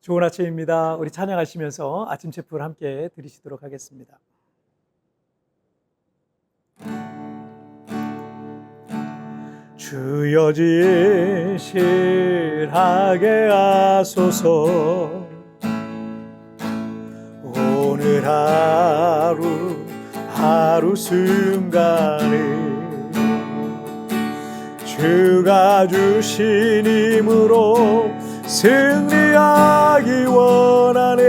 좋은 아침입니다. 우리 찬양하시면서 아침 체프를 함께 드리시도록 하겠습니다. 주여 진실하게 하소서. 오늘 하루 순간을 주가 주신 힘으로 승리하기 원하네.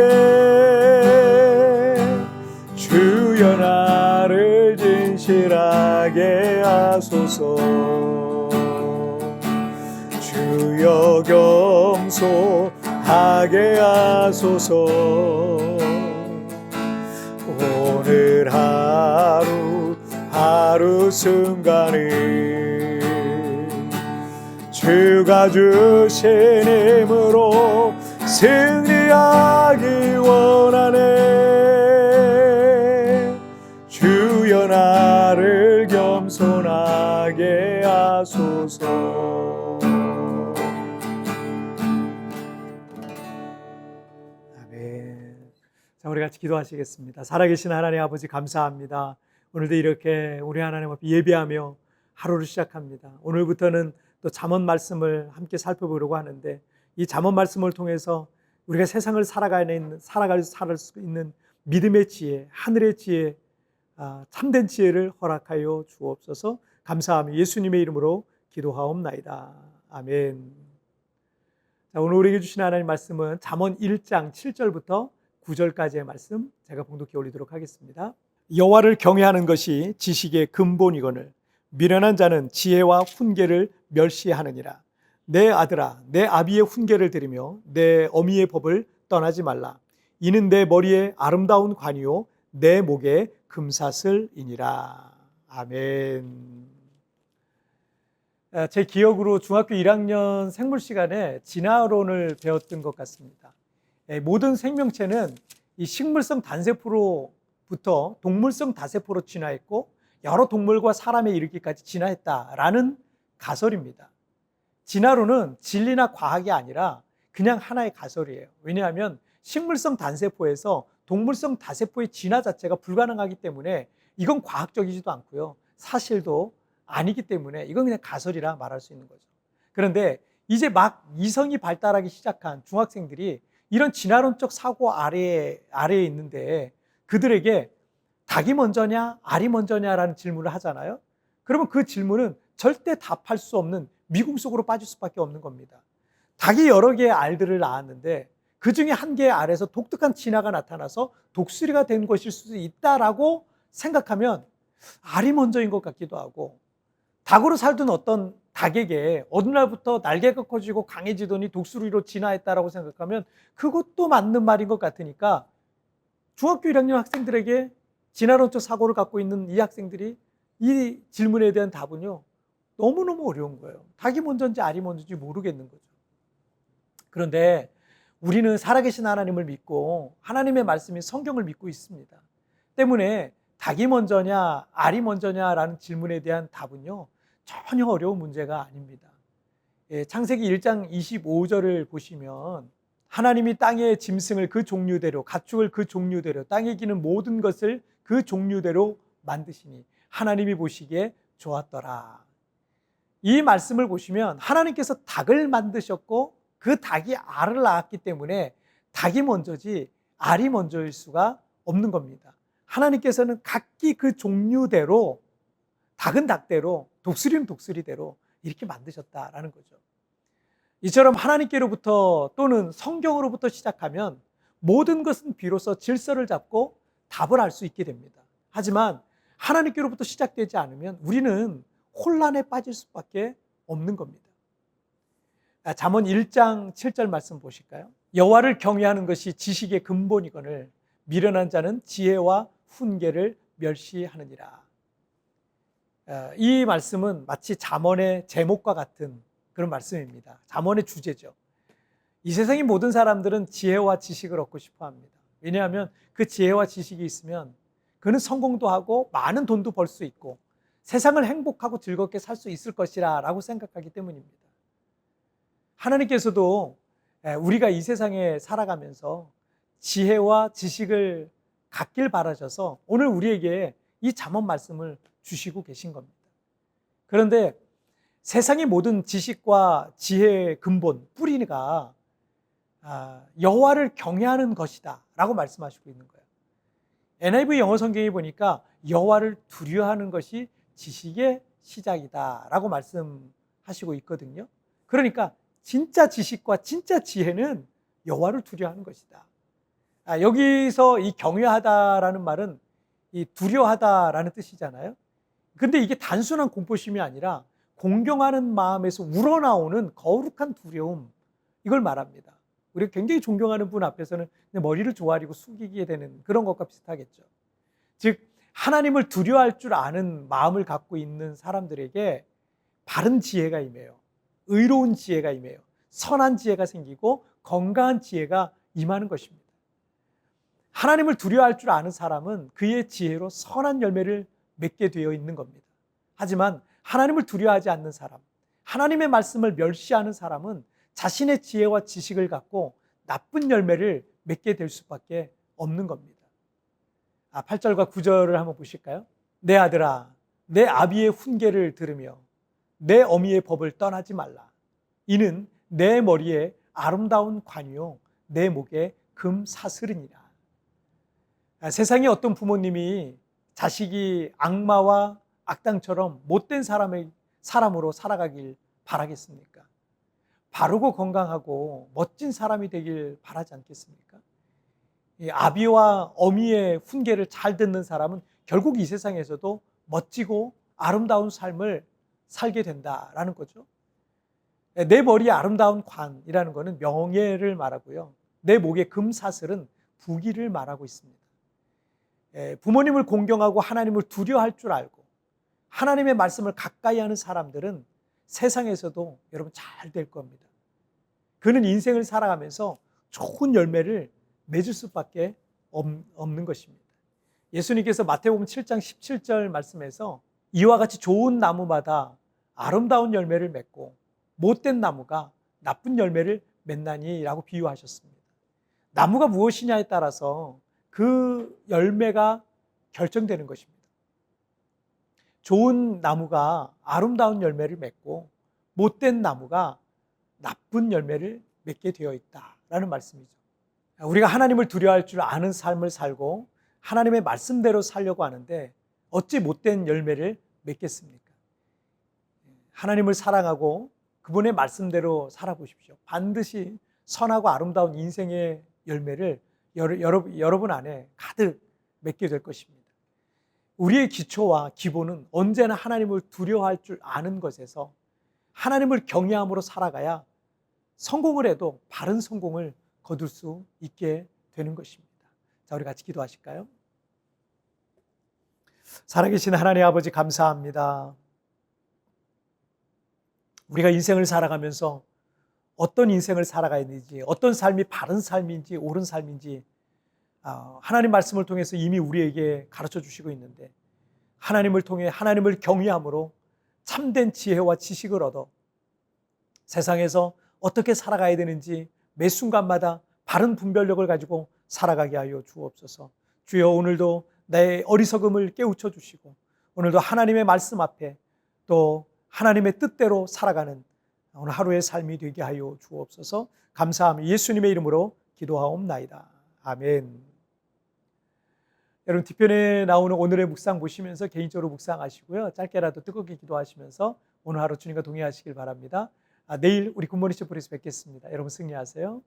주여 나를 진실하게 하소서. 주여 겸손하게 하소서. 오늘 하루 순간을 주가 주신 힘으로 승리하기 원하네. 주여 나를 겸손하게 하소서. 아멘. 자, 우리 같이 기도하시겠습니다. 살아계신 하나님 아버지 감사합니다. 오늘도 이렇게 우리 하나님 앞에 예배하며 하루를 시작합니다. 오늘부터는 또 잠언 말씀을 함께 살펴보려고 하는데, 이 잠언 말씀을 통해서 우리가 세상을 살아갈 수 있는 믿음의 지혜, 하늘의 지혜, 참된 지혜를 허락하여 주옵소서. 감사하며 예수님의 이름으로 기도하옵나이다. 아멘. 자, 오늘 우리에게 주신 하나님 말씀은 잠언 1장 7절부터 9절까지의 말씀, 제가 봉독해 올리도록 하겠습니다. 여호와를 경외하는 것이 지식의 근본이거늘 미련한 자는 지혜와 훈계를 멸시하느니라. 내 아들아, 내 아비의 훈계를 들으며 내 어미의 법을 떠나지 말라. 이는 내 머리에 아름다운 관이요 내 목에 금사슬이니라. 아멘. 제 기억으로 중학교 1학년 생물 시간에 진화론을 배웠던 것 같습니다. 모든 생명체는 이 식물성 단세포로부터 동물성 다세포로 진화했고, 여러 동물과 사람에 이르기까지 진화했다라는 가설입니다. 진화론은 진리나 과학이 아니라 그냥 하나의 가설이에요. 왜냐하면 식물성 단세포에서 동물성 다세포의 진화 자체가 불가능하기 때문에 이건 과학적이지도 않고요, 사실도 아니기 때문에 이건 그냥 가설이라 말할 수 있는 거죠. 그런데 이제 막 이성이 발달하기 시작한 중학생들이 이런 진화론적 사고 아래에 있는데, 그들에게 닭이 먼저냐 알이 먼저냐라는 질문을 하잖아요. 그러면 그 질문은 절대 답할 수 없는 미궁 속으로 빠질 수밖에 없는 겁니다. 닭이 여러 개의 알들을 낳았는데 그 중에 한 개의 알에서 독특한 진화가 나타나서 독수리가 된 것일 수도 있다라고 생각하면 알이 먼저인 것 같기도 하고, 닭으로 살던 어떤 닭에게 어느 날부터 날개가 커지고 강해지더니 독수리로 진화했다라고 생각하면 그것도 맞는 말인 것 같으니까, 중학교 1학년 학생들에게 진화론적 사고를 갖고 있는 이 학생들이 이 질문에 대한 답은요, 너무너무 어려운 거예요. 닭이 먼저인지 알이 먼저인지 모르겠는 거죠. 그런데 우리는 살아계신 하나님을 믿고 하나님의 말씀인 성경을 믿고 있습니다. 때문에 닭이 먼저냐 알이 먼저냐라는 질문에 대한 답은요, 전혀 어려운 문제가 아닙니다. 창세기 1장 25절을 보시면 하나님이 땅의 짐승을 그 종류대로, 가축을 그 종류대로, 땅에 기는 모든 것을 그 종류대로 만드시니 하나님이 보시기에 좋았더라. 이 말씀을 보시면 하나님께서 닭을 만드셨고 그 닭이 알을 낳았기 때문에 닭이 먼저지 알이 먼저일 수가 없는 겁니다. 하나님께서는 각기 그 종류대로, 닭은 닭대로, 독수리는 독수리대로 이렇게 만드셨다라는 거죠. 이처럼 하나님께로부터 또는 성경으로부터 시작하면 모든 것은 비로소 질서를 잡고 답을 알 수 있게 됩니다. 하지만 하나님께로부터 시작되지 않으면 우리는 혼란에 빠질 수밖에 없는 겁니다. 잠언 1장 7절 말씀 보실까요? 여호와를 경외하는 것이 지식의 근본이거늘 미련한 자는 지혜와 훈계를 멸시하느니라. 이 말씀은 마치 잠언의 제목과 같은 그런 말씀입니다. 잠언의 주제죠. 이 세상의 모든 사람들은 지혜와 지식을 얻고 싶어 합니다. 왜냐하면 그 지혜와 지식이 있으면 그는 성공도 하고 많은 돈도 벌 수 있고 세상을 행복하고 즐겁게 살 수 있을 것이라 라고 생각하기 때문입니다. 하나님께서도 우리가 이 세상에 살아가면서 지혜와 지식을 갖길 바라셔서 오늘 우리에게 이 잠언 말씀을 주시고 계신 겁니다. 그런데 세상의 모든 지식과 지혜의 근본, 뿌리가 여호와를 경외하는 것이다 라고 말씀하시고 있는 거예요. NIV 영어 성경에 보니까 여호와를 두려워하는 것이 지식의 시작이다 라고 말씀하시고 있거든요. 그러니까 진짜 지식과 진짜 지혜는 여호와를 두려워하는 것이다. 여기서 이 경외하다라는 말은 이 두려워하다라는 뜻이잖아요. 근데 이게 단순한 공포심이 아니라 공경하는 마음에서 우러나오는 거룩한 두려움, 이걸 말합니다. 우리가 굉장히 존경하는 분 앞에서는 머리를 조아리고 숙이게 되는 그런 것과 비슷하겠죠. 즉 하나님을 두려워할 줄 아는 마음을 갖고 있는 사람들에게 바른 지혜가 임해요. 의로운 지혜가 임해요. 선한 지혜가 생기고 건강한 지혜가 임하는 것입니다. 하나님을 두려워할 줄 아는 사람은 그의 지혜로 선한 열매를 맺게 되어 있는 겁니다. 하지만 하나님을 두려워하지 않는 사람, 하나님의 말씀을 멸시하는 사람은 자신의 지혜와 지식을 갖고 나쁜 열매를 맺게 될 수밖에 없는 겁니다. 8절과 9절을 한번 보실까요? 내 아들아, 내 아비의 훈계를 들으며 내 어미의 법을 떠나지 말라. 이는 내 머리에 아름다운 관이요 내 목에 금 사슬이니라. 세상에 어떤 부모님이 자식이 악마와 악당처럼 못된 사람으로 살아가길 바라겠습니까? 바르고 건강하고 멋진 사람이 되길 바라지 않겠습니까? 이 아비와 어미의 훈계를 잘 듣는 사람은 결국 이 세상에서도 멋지고 아름다운 삶을 살게 된다라는 거죠. 내 머리에 아름다운 관이라는 것은 명예를 말하고요. 내 목에 금사슬은 부귀를 말하고 있습니다. 부모님을 공경하고 하나님을 두려워할 줄 알고 하나님의 말씀을 가까이 하는 사람들은 세상에서도 여러분 잘 될 겁니다. 그는 인생을 살아가면서 좋은 열매를 맺을 수밖에 없는 것입니다. 예수님께서 마태복음 7장 17절 말씀에서 이와 같이 좋은 나무마다 아름다운 열매를 맺고 못된 나무가 나쁜 열매를 맺나니 라고 비유하셨습니다. 나무가 무엇이냐에 따라서 그 열매가 결정되는 것입니다. 좋은 나무가 아름다운 열매를 맺고 못된 나무가 나쁜 열매를 맺게 되어 있다라는 말씀이죠. 우리가 하나님을 두려워할 줄 아는 삶을 살고 하나님의 말씀대로 살려고 하는데 어찌 못된 열매를 맺겠습니까? 하나님을 사랑하고 그분의 말씀대로 살아보십시오. 반드시 선하고 아름다운 인생의 열매를 여러분 안에 가득 맺게 될 것입니다. 우리의 기초와 기본은 언제나 하나님을 두려워할 줄 아는 것에서 하나님을 경외함으로 살아가야 성공을 해도 바른 성공을 거둘 수 있게 되는 것입니다. 자, 우리 같이 기도하실까요? 살아계신 하나님 아버지 감사합니다. 우리가 인생을 살아가면서 어떤 인생을 살아가야 되는지, 어떤 삶이 바른 삶인지 옳은 삶인지 하나님 말씀을 통해서 이미 우리에게 가르쳐 주시고 있는데 하나님을 통해 하나님을 경외함으로 참된 지혜와 지식을 얻어 세상에서 어떻게 살아가야 되는지 매 순간마다 바른 분별력을 가지고 살아가게 하여 주옵소서. 주여, 오늘도 내 어리석음을 깨우쳐 주시고 오늘도 하나님의 말씀 앞에 또 하나님의 뜻대로 살아가는 오늘 하루의 삶이 되게 하여 주옵소서. 감사하며 예수님의 이름으로 기도하옵나이다. 아멘. 여러분, 뒤편에 나오는 오늘의 묵상 보시면서 개인적으로 묵상하시고요. 짧게라도 뜨겁게 기도하시면서 오늘 하루 주님과 동행하시길 바랍니다. 내일 우리 굿모닝 셰프에서 뵙겠습니다. 여러분 승리하세요.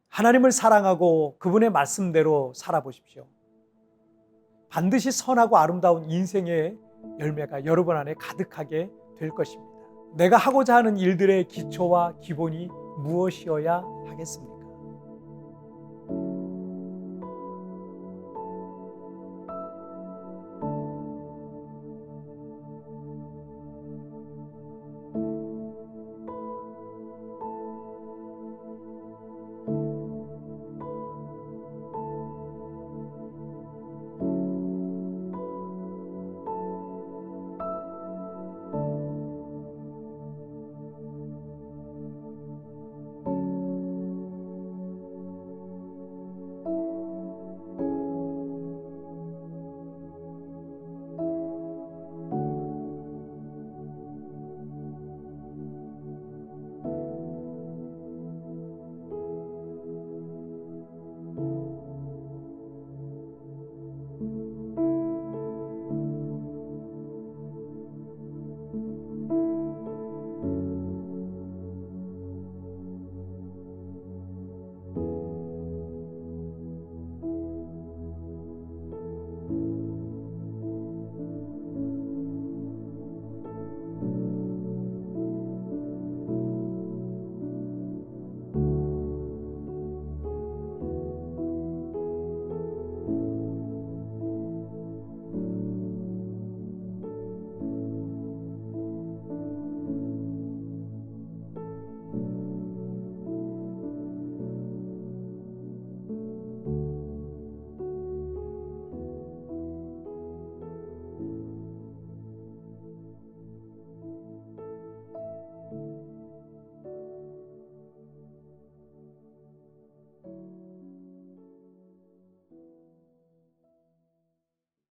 하나님을 사랑하고 그분의 말씀대로 살아보십시오. 반드시 선하고 아름다운 인생의 열매가 여러분 안에 가득하게 될 것입니다. 내가 하고자 하는 일들의 기초와 기본이 무엇이어야 하겠습니까?